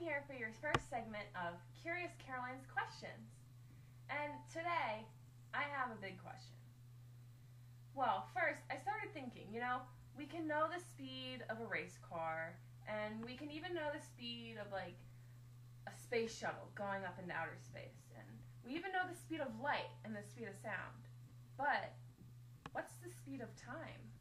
here for your first segment of Curious Caroline's Questions. And today, I have a big question. Well, first, I started thinking, we can know the speed of a race car, and we can even know the speed of, like, a space shuttle going up into outer space, and we even know the speed of light and the speed of sound. But, what's the speed of time?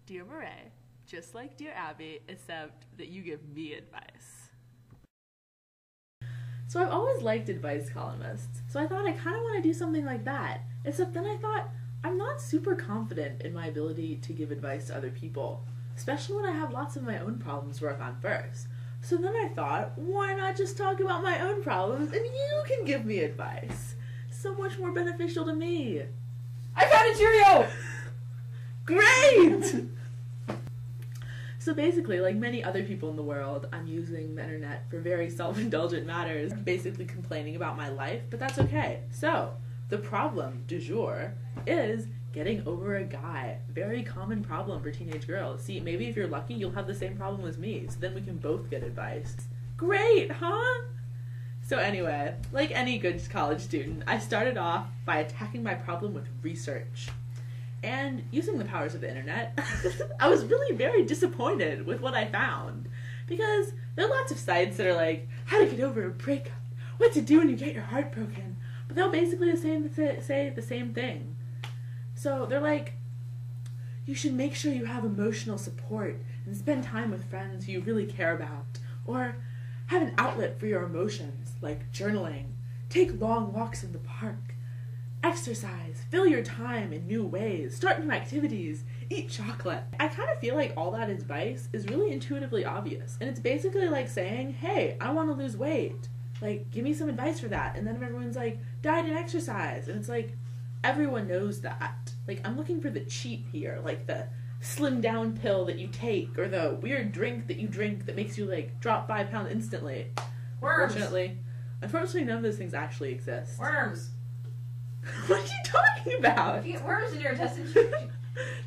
Dear Murray, just like Dear Abby, except that you give me advice. So I've always liked advice columnists, so I thought I kind of want to do something like that, except then I thought I'm not super confident in my ability to give advice to other people, especially when I have lots of my own problems to work on first. So then I thought, why not just talk about my own problems and you can give me advice? So much more beneficial to me. I found a Cheerio! Great! So basically, like many other people in the world, I'm using the internet for very self-indulgent matters, basically complaining about my life, but that's okay. So, the problem du jour is getting over a guy. Very common problem for teenage girls. See, maybe if you're lucky, you'll have the same problem as me, so then we can both get advice. Great, huh? So anyway, like any good college student, I started off by attacking my problem with research. And using the powers of the internet, I was really very disappointed with what I found. Because there are lots of sites that are like, how to get over a breakup, what to do when you get your heart broken, but they'll basically say the same thing. So they're like, you should make sure you have emotional support and spend time with friends who you really care about. Or have an outlet for your emotions, like journaling, take long walks in the park, exercise, fill your time in new ways, start new activities, eat chocolate. I kind of feel like all that advice is really intuitively obvious. And it's basically like saying, hey, I want to lose weight. Like, give me some advice for that. And then everyone's like, diet and exercise. And it's like, everyone knows that. Like, I'm looking for the cheat here, like the slim down pill that you take, or the weird drink that you drink that makes you, like, drop 5 pounds instantly. Worms! Unfortunately, none of those things actually exist. Worms! What are you talking about? If you get worms in your intestines, you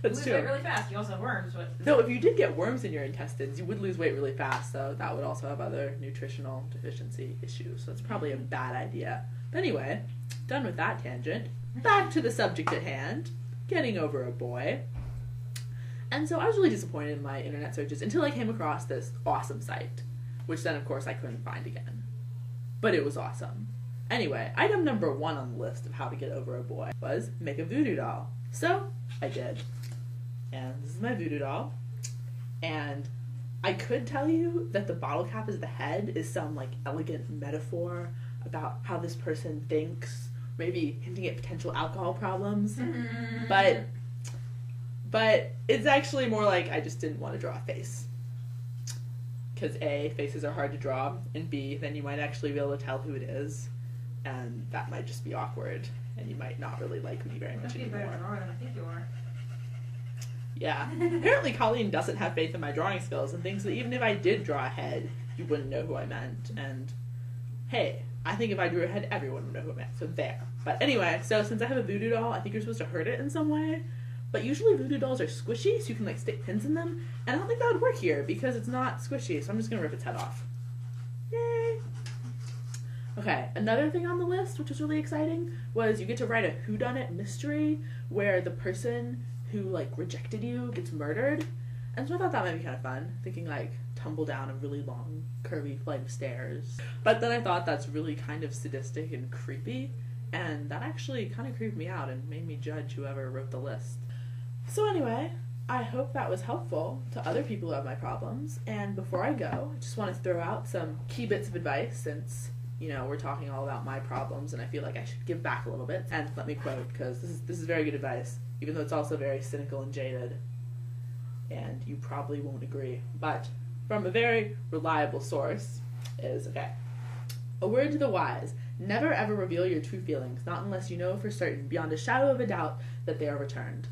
That's lose true. weight really fast. You also have worms, but... No, if you did get worms in your intestines, you would lose weight really fast, so that would also have other nutritional deficiency issues, so it's probably a bad idea. But anyway, done with that tangent. Back to the subject at hand, getting over a boy. And so I was really disappointed in my internet searches until I came across this awesome site, which then of course I couldn't find again. But it was awesome. Anyway, item number 1 on the list of how to get over a boy was make a voodoo doll. So I did. And this is my voodoo doll. And I could tell you that the bottle cap as the head is some like elegant metaphor about how this person thinks, maybe hinting at potential alcohol problems. But it's actually more like I just didn't want to draw a face. Because A, faces are hard to draw, and B, then you might actually be able to tell who it is, and that might just be awkward, and you might not really like me very much anymore. You're a better drawer than I think you are. Yeah. Apparently Colleen doesn't have faith in my drawing skills and thinks that even if I did draw a head, you wouldn't know who I meant, and hey, I think if I drew a head, everyone would know who I meant, so there. But anyway, so since I have a voodoo doll, I think you're supposed to hurt it in some way. But usually voodoo dolls are squishy, so you can like stick pins in them. And I don't think that would work here because it's not squishy, so I'm just gonna rip its head off. Yay! Okay, another thing on the list, which was really exciting, was you get to write a whodunit mystery where the person who like rejected you gets murdered. And so I thought that might be kind of fun, thinking like tumble down a really long, curvy flight of stairs. But then I thought that's really kind of sadistic and creepy, and that actually kind of creeped me out and made me judge whoever wrote the list. So anyway, I hope that was helpful to other people who have my problems, and before I go, I just want to throw out some key bits of advice since, we're talking all about my problems and I feel like I should give back a little bit. And let me quote, because this is very good advice, even though it's also very cynical and jaded, and you probably won't agree, but from a very reliable source is, okay, a word to the wise, never ever reveal your true feelings, not unless you know for certain, beyond a shadow of a doubt, that they are returned.